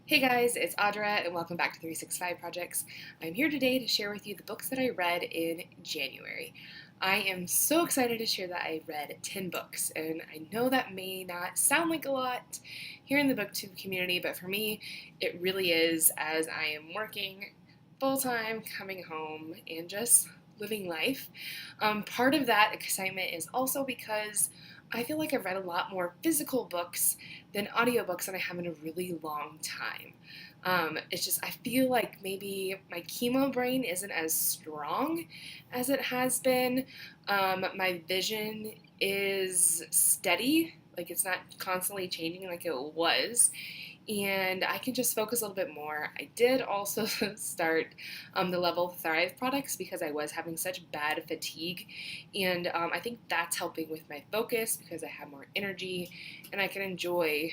Hey guys, it's Audra and welcome back to 365 Projects. I'm here today to share with you the books that I read in January. I am so excited to share that I read 10 books, and I know that may not sound like a lot here in the booktube community, but for me, it really is as I am working full time, coming home, and just living life. Part of that excitement is also because I feel like I've read a lot more physical books than audiobooks and I have in a really long time. It's just, I feel like maybe my chemo brain isn't as strong as it has been. My vision is steady, like it's not constantly changing like it was, and I can just focus a little bit more. I did also start the Level Thrive products because I was having such bad fatigue, and I think that's helping with my focus because I have more energy and I can enjoy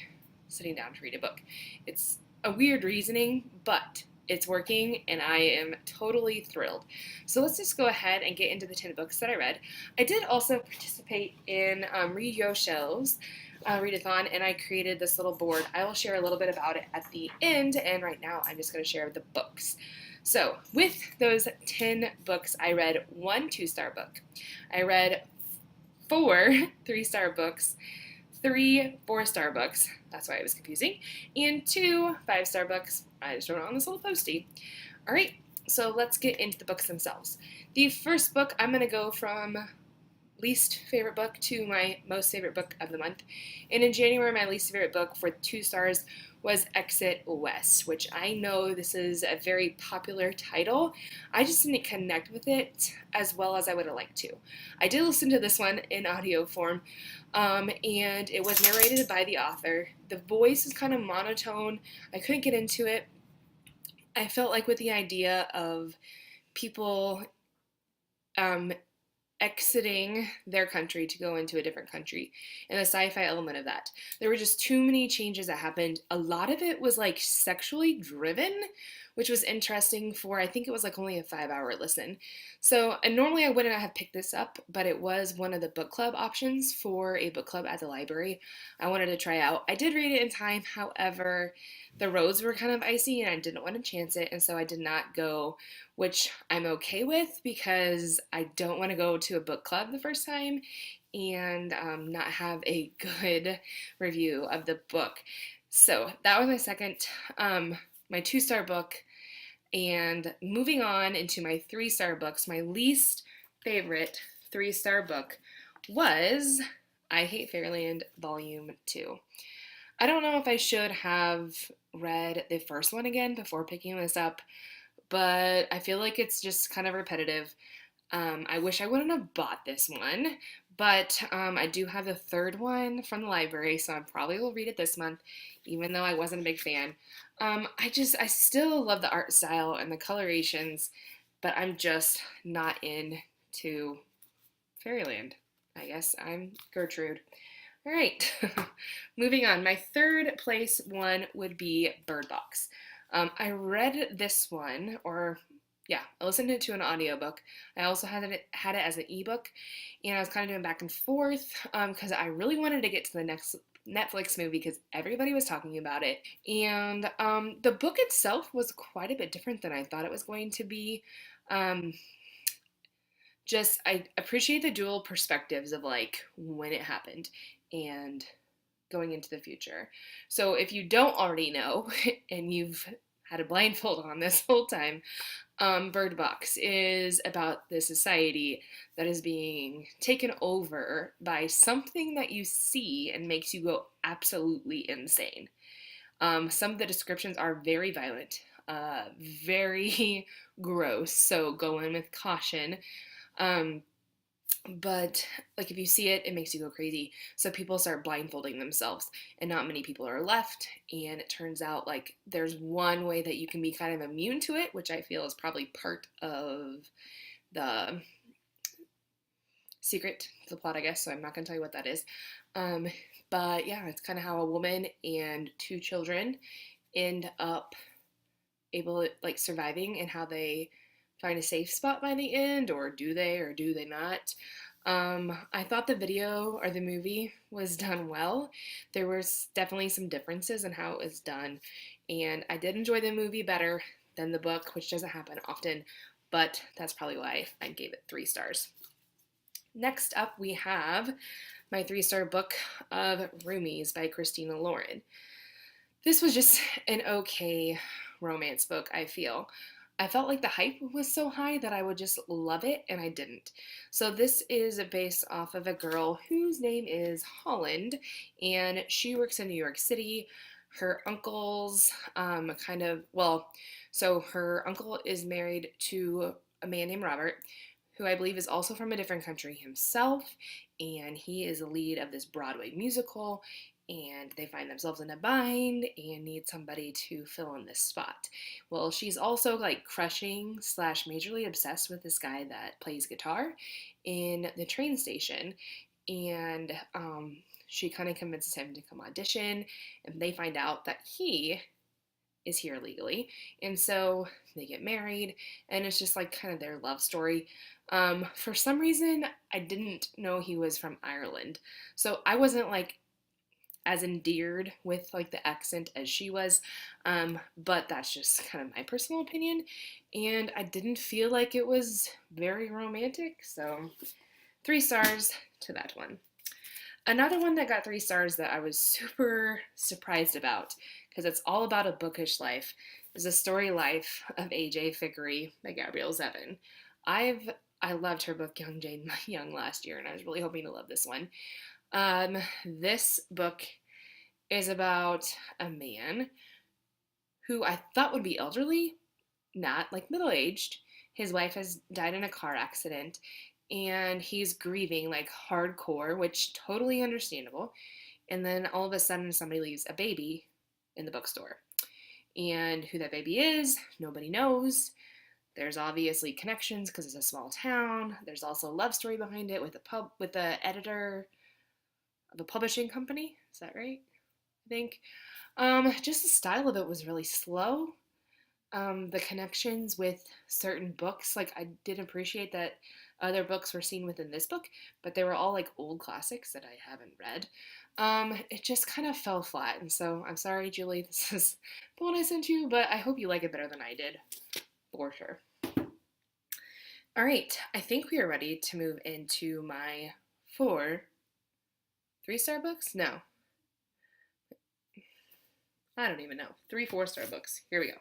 sitting down to read a book. It's a weird reasoning, but it's working and I am totally thrilled. So let's just go ahead and get into the 10 books that I read. I did also participate in Read Your Shelves readathon, and I created this little board. I will share a little bit about it at the end, and right now I'm just going to share the books. So, with those 10 books, I read one 2-star book. I read four 3-star books, three 4-star books, that's why it was confusing, and two 5-star books. I just wrote it on this little postie. All right, so let's get into the books themselves. The first book, I'm going to go from least favorite book to my most favorite book of the month. And in January, my least favorite book for 2 stars was Exit West, which I know this is a very popular title. I just didn't connect with it as well as I would have liked to. I did listen to this one in audio form, and it was narrated by the author. The voice is kind of monotone. I couldn't get into it. I felt like with the idea of people um, exiting their country to go into a different country and the sci-fi element of that. There were just too many changes that happened. A lot of it was like sexually driven, which was interesting for I think it was like only a 5-hour listen. So, and normally I wouldn't have picked this up, but it was one of the book club options for a book club at the library. I wanted to try out. I did read it in time, however, the roads were kind of icy and I didn't want to chance it, and so I did not go, which I'm okay with because I don't want to go to a book club the first time and not have a good review of the book. So that was my second, my 2-star book. And moving on into my 3-star books, my least favorite 3-star book was I Hate Fairyland Volume 2. I don't know if I should have read the first one again before picking this up, but I feel like it's just kind of repetitive. I wish I wouldn't have bought this one, but I do have the third one from the library, so I probably will read it this month, even though I wasn't a big fan. I still love the art style and the colorations, but I'm just not into Fairyland. I guess I'm Gertrude. All right, moving on. My third place one would be Bird Box. I read this one, or yeah, I listened to it to an audiobook. I also had it as an ebook, and I was kind of doing back and forth because I really wanted to get to the next Netflix movie because everybody was talking about it. And the book itself was quite a bit different than I thought it was going to be. Um, just I appreciate the dual perspectives of like when it happened and going into the future. So if you don't already know and you've had a blindfold on this whole time, Bird Box is about the society that is being taken over by something that you see and makes you go absolutely insane. Some of the descriptions are very violent, very gross, so go in with caution. Um, but like if you see it, it makes you go crazy. So people start blindfolding themselves, and not many people are left. And it turns out like there's one way that you can be kind of immune to it, which I feel is probably part of the secret to the plot, I guess. So I'm not gonna tell you what that is. Um, but yeah, it's kind of how a woman and 2 children end up able to like surviving and how they find a safe spot by the end, or do they not? I thought the video or the movie was done well. There was definitely some differences in how it was done, And I did enjoy the movie better than the book, which doesn't happen often, but that's probably why I gave it 3 stars. Next up, we have my 3-star book of Roomies by Christina Lauren. This was just an okay romance book, I feel. I felt like the hype was so high that I would just love it, and I didn't. So, this is based off of a girl whose name is Holland, and she works in New York City. Her uncle's so her uncle is married to a man named Robert, who I believe is also from a different country himself, and he is the lead of this Broadway musical, and they find themselves in a bind and need somebody to fill in this spot. Well, she's also like crushing slash majorly obsessed with this guy that plays guitar in the train station, and she kind of convinces him to come audition, and they find out that he is here legally, and so they get married, and it's just like kind of their love story. For some reason, I didn't know he was from Ireland, so I wasn't like as endeared with like the accent as she was, but that's just kind of my personal opinion, and I didn't feel like it was very romantic, so 3 stars to that one. Another one that got 3 stars that I was super surprised about, because it's all about a bookish life, is The Story Life of A.J. Thickery by Gabrielle Zevin. I loved her book Young Jane Young last year, and I was really hoping to love this one. This book is about a man who I thought would be elderly, not like middle-aged. His wife has died in a car accident, and he's grieving like hardcore, which totally understandable. And then all of a sudden, somebody leaves a baby in the bookstore. And who that baby is, nobody knows. There's obviously connections because it's a small town. There's also a love story behind it with the editor of a publishing company. Is that right? I think. Just the style of it was really slow. The connections with certain books, like I did appreciate that other books were seen within this book, but they were all like old classics that I haven't read. It just kind of fell flat, and so I'm sorry, Julie, this is the one I sent you, but I hope you like it better than I did, for sure. All right, I think we are ready to move into my 4 3-star books. No, I don't even know. 3 4-star books. Here we go.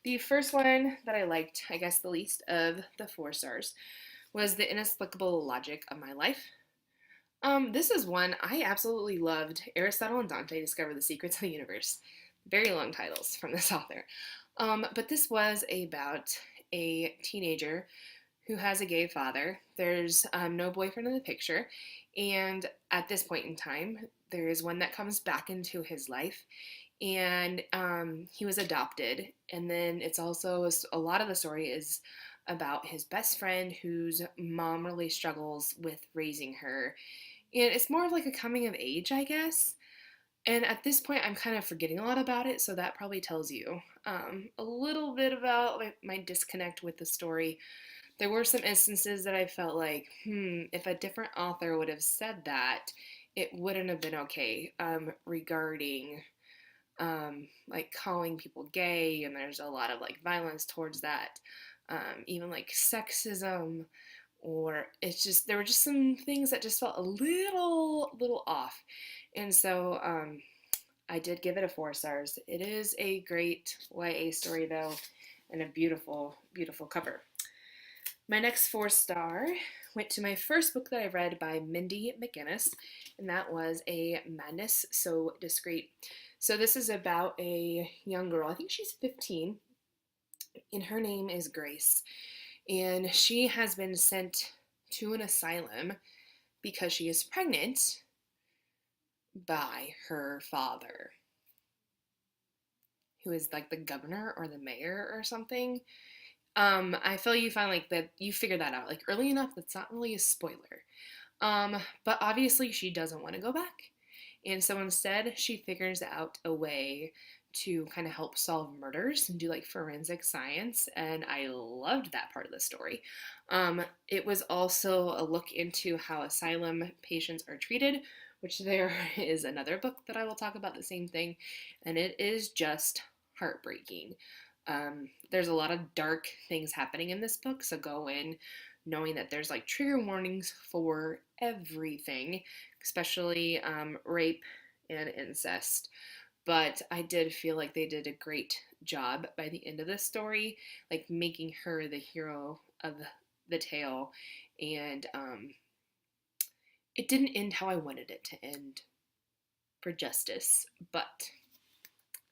The first one that I liked, I guess the least of the 4 stars, was The Inexplicable Logic of My Life. This is one I absolutely loved. Aristotle and Dante Discover the Secrets of the Universe. Very long titles from this author. But this was about a teenager who has a gay father. There's no boyfriend in the picture, and at this point in time, there is one that comes back into his life, and he was adopted. And then it's also a lot of the story is about his best friend whose mom really struggles with raising her, and it's more of like a coming of age, I guess. And at this point, I'm kind of forgetting a lot about it, so that probably tells you a little bit about my disconnect with the story. There were some instances that I felt like, if a different author would have said that, it wouldn't have been okay, regarding like calling people gay, and there's a lot of like violence towards that, even like sexism, or it's just there were just some things that just felt a little off, and so I did give it a 4 stars. It is a great YA story though, and a beautiful cover. My next 4-star went to my first book that I read by Mindy McGinnis, and that was A Madness So Discreet. So this is about a young girl, I think she's 15, and her name is Grace. And she has been sent to an asylum because she is pregnant by her father, who is like the governor or the mayor or something. I feel you find like that you figure that out like early enough that's not really a spoiler. But obviously she doesn't want to go back. And so instead she figures out a way to kind of help solve murders and do like forensic science, and I loved that part of the story. It was also a look into how asylum patients are treated, which there is another book that I will talk about the same thing, and it is just heartbreaking. There's a lot of dark things happening in this book, so go in knowing that there's like trigger warnings for everything, especially rape and incest. But I did feel like they did a great job by the end of this story, like making her the hero of the tale. And it didn't end how I wanted it to end for justice, but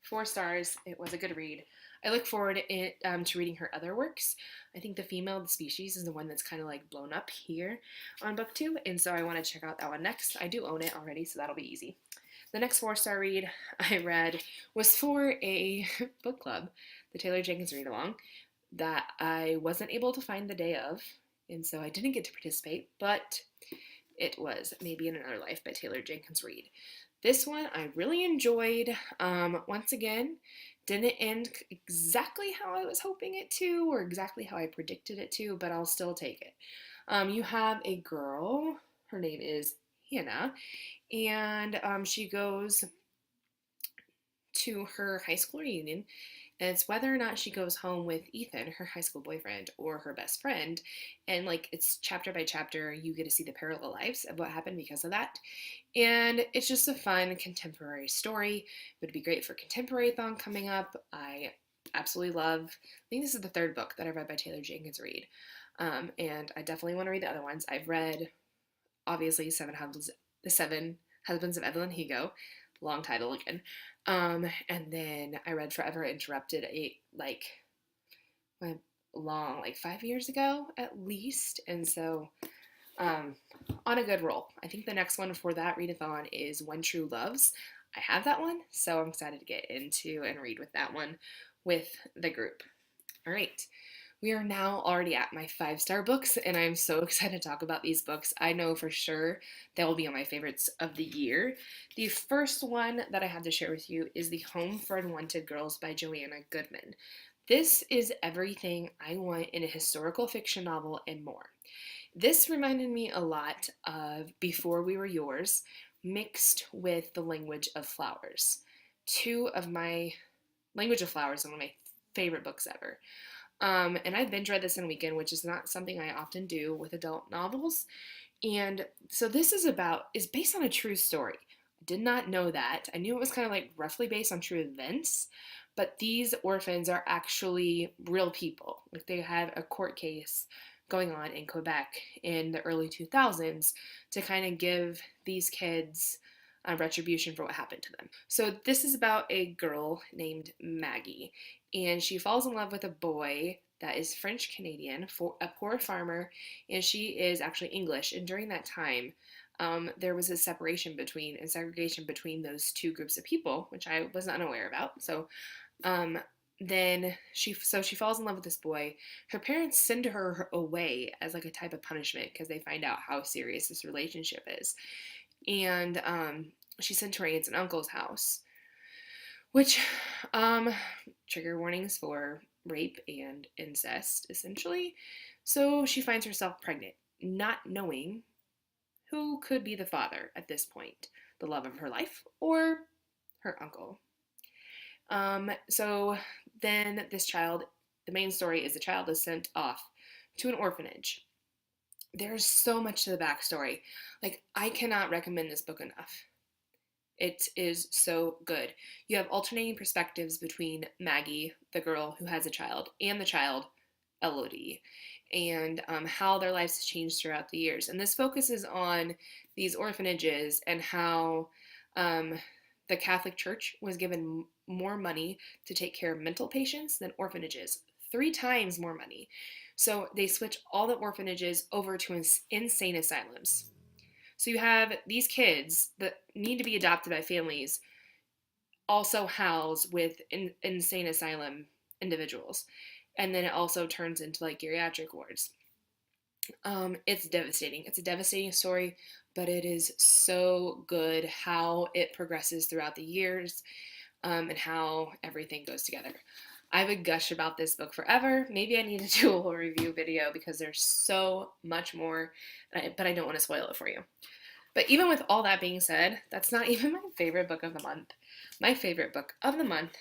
4 stars. It was a good read. I look forward to reading her other works. I think The Female of the Species is the one that's kind of like blown up here on BookTube, and so I want to check out that one next. I do own it already, so that'll be easy. The next 4-star read I read was for a book club, the Taylor Jenkins Read Along, that I wasn't able to find the day of, and so I didn't get to participate, but it was Maybe in Another Life by Taylor Jenkins Reid. This one I really enjoyed. Once again, didn't end exactly how I was hoping it to or exactly how I predicted it to, but I'll still take it. You have a girl, her name is Hannah, and she goes to her high school reunion, and it's whether or not she goes home with Ethan, her high school boyfriend, or her best friend. And like it's chapter by chapter, you get to see the parallel lives of what happened because of that. And it's just a fun contemporary story. It would be great for Contemporary-thon coming up. I absolutely love, I think this is the 3rd book that I read by Taylor Jenkins Reid. And I definitely want to read the other ones. I've read, obviously, The Seven Husbands of Evelyn Hugo, long title again. And then I read Forever Interrupted like 5 years ago at least. And so on a good roll. I think the next one for that readathon is When True Loves. I have that one, so I'm excited to get into and read with that one with the group. All right. We are now already at my 5-star books, and I'm so excited to talk about these books. I know for sure they will be on my favorites of the year. The first one that I have to share with you is The Home for Unwanted Girls by Joanna Goodman. This is everything I want in a historical fiction novel and more. This reminded me a lot of Before We Were Yours, mixed with The Language of Flowers. Two of my Language of Flowers are one of my favorite books ever. And I binge read this in a weekend, which is not something I often do with adult novels. And so this is based on a true story. I did not know that. I knew it was kind of like roughly based on true events, but these orphans are actually real people. Like they had a court case going on in Quebec in the early 2000s to kind of give these kids retribution for what happened to them. So this is about a girl named Maggie, and she falls in love with a boy that is French Canadian, for a poor farmer, and she is actually English. And during that time, there was a separation between and segregation between those two groups of people, which I was unaware about. So then she falls in love with this boy. Her parents send her away as like a type of punishment because they find out how serious this relationship is. And she's sent to her aunt's and uncle's house, which trigger warnings for rape and incest, essentially. So she finds herself pregnant, not knowing who could be the father at this point, the love of her life or her uncle. So then this child, the main story is the child is sent off to an orphanage. There's so much to the backstory. Like, I cannot recommend this book enough. It is so good. You have alternating perspectives between Maggie, the girl who has a child, and the child, Elodie, and how their lives have changed throughout the years. And this focuses on these orphanages and how the Catholic Church was given more money to take care of mental patients than orphanages, 3 times more money. So they switch all the orphanages over to insane asylums. So you have these kids that need to be adopted by families also housed with insane asylum individuals. And then it also turns into like geriatric wards. It's devastating. It's a devastating story, but it is so good how it progresses throughout the years and how everything goes together. I would gush about this book forever. Maybe I need to do a whole review video because there's so much more, but I don't want to spoil it for you. But even with all that being said, that's not even my favorite book of the month. My favorite book of the month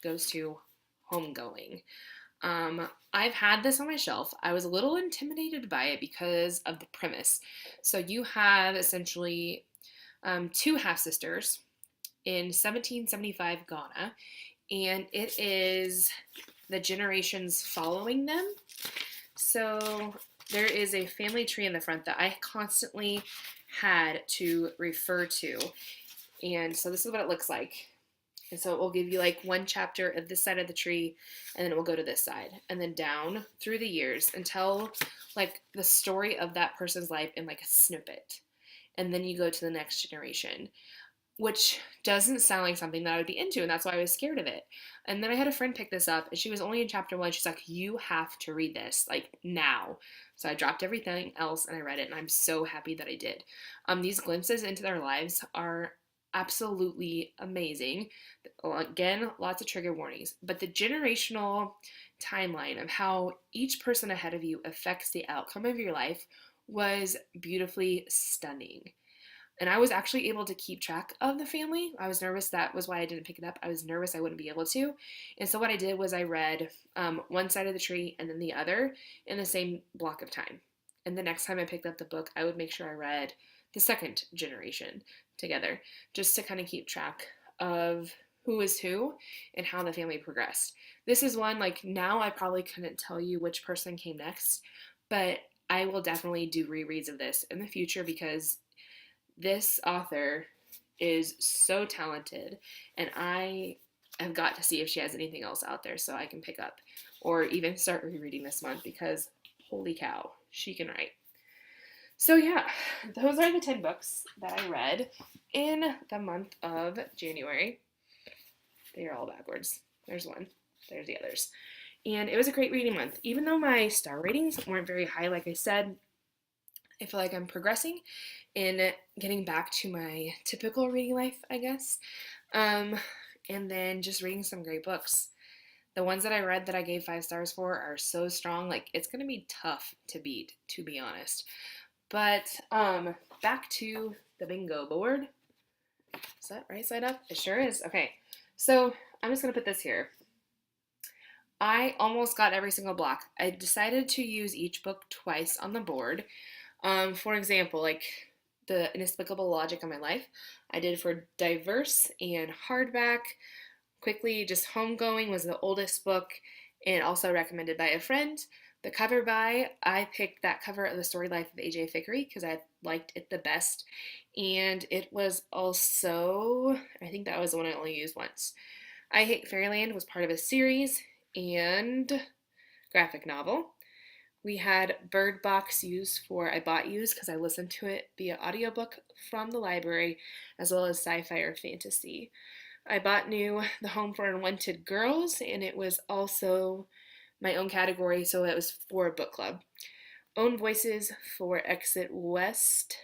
goes to homegoing. I've had this on my shelf. I was a little intimidated by it because of the premise. So you have essentially two half sisters in 1775 Ghana, and it is the generations following them. So there is a family tree in the front that I constantly had to refer to. And so this is what it looks like. And so it will give you like one chapter of this side of the tree, and then it will go to this side, and then down through the years until like the story of that person's life in like a snippet. And then you go to the next generation, which doesn't sound like something that I would be into, and that's why I was scared of it. And then I had a friend pick this up, and she was only in chapter 1. She's like, you have to read this, like, now. So I dropped everything else, and I read it, and I'm so happy that I did. These glimpses into their lives are absolutely amazing. Again, lots of trigger warnings, but the generational timeline of how each person ahead of you affects the outcome of your life was beautifully stunning. And I was actually able to keep track of the family. I was nervous. That was why I didn't pick it up. I was nervous I wouldn't be able to. And so what I did was I read one side of the tree and then the other in the same block of time. And the next time I picked up the book, I would make sure I read the second generation together, just to kind of keep track of who is who and how the family progressed. This is one, like, now I probably couldn't tell you which person came next, but I will definitely do rereads of this in the future because this author is so talented, and I have got to see if she has anything else out there so I can pick up or even start rereading this month because holy cow, she can write. So yeah, those are the 10 books that I read in the month of January. They are all backwards. There's one. There's the others. And it was a great reading month. Even though my star ratings weren't very high, like I said, I feel like I'm progressing in getting back to my typical reading life, I guess. And then just reading some great books. The ones that I read that I gave 5 stars for are so strong, like it's going to be tough to beat, to be honest. But back to the bingo board. Is that right side up? It sure is. Okay, so I'm just going to put this here. I almost got every single block. I decided to use each book twice on the board. For example, like the Inexplicable Logic of My Life, I did for diverse and hardback. Quickly, just Homegoing was the oldest book and also recommended by a friend. The cover by, I picked that cover of The Story Life of A.J. Thickery because I liked it the best. And it was also, I think that was the one I only used once. I Hate Fairyland was part of a series and graphic novel. We had Bird Box used for I Bought Yous because I listened to it via audiobook from the library, as well as sci-fi or fantasy. I bought new The Home for Unwanted Girls, and it was also my own category, so it was for a book club. Own Voices for Exit West,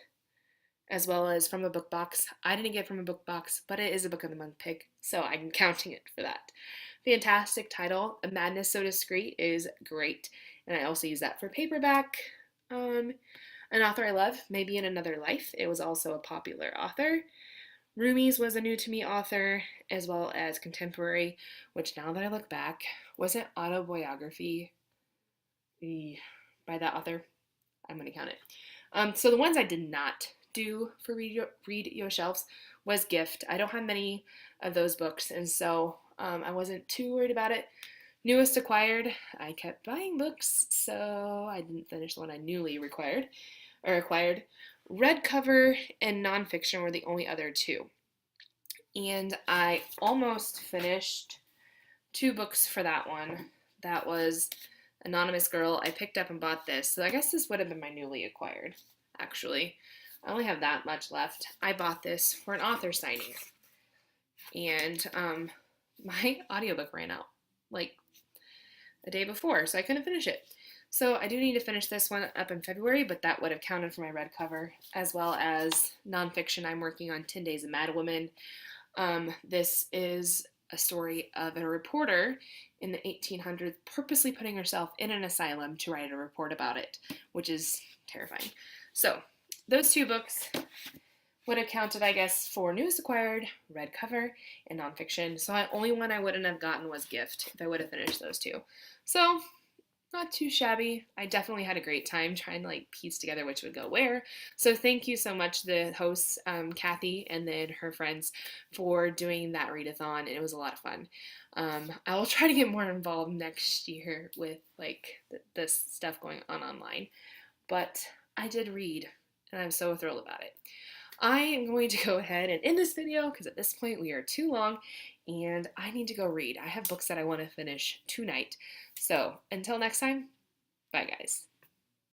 as well as From a Book Box. I didn't get From a Book Box, but it is a Book of the Month pick, so I'm counting it for that. Fantastic title. A Madness So Discreet is great, and I also use that for paperback. An author I love, Maybe in Another Life. It was also a popular author. Roomies was a new to me author, as well as contemporary, which now that I look back, wasn't autobiography by that author. I'm going to count it. So the ones I did not do for Read Your Shelves was Gift. I don't have many of those books, and so I wasn't too worried about it. Newest Acquired, I kept buying books, so I didn't finish the one I newly acquired. Red Cover and Nonfiction were the only other two. And I almost finished 2 books for that one. That was Anonymous Girl. I picked up and bought this. So I guess this would have been my newly acquired, actually. I only have that much left. I bought this for an author signing. And my audiobook ran out like a day before, so I couldn't finish it. So I do need to finish this one up in February, but that would have counted for my red cover, as well as nonfiction. I'm working on 10 Days of Mad Woman. This is a story of a reporter in the 1800s purposely putting herself in an asylum to write a report about it, which is terrifying. So those 2 books would have counted, I guess, for newest acquired, red cover, and nonfiction. So the only one I wouldn't have gotten was gift if I would have finished those two. So not too shabby. I definitely had a great time trying to like piece together which would go where. So thank you so much, the hosts, Kathy, and then her friends, for doing that readathon. And it was a lot of fun. I will try to get more involved next year with like this stuff going on online. But I did read, and I'm so thrilled about it. I am going to go ahead and end this video because at this point we are too long and I need to go read. I have books that I want to finish tonight. So until next time, bye guys.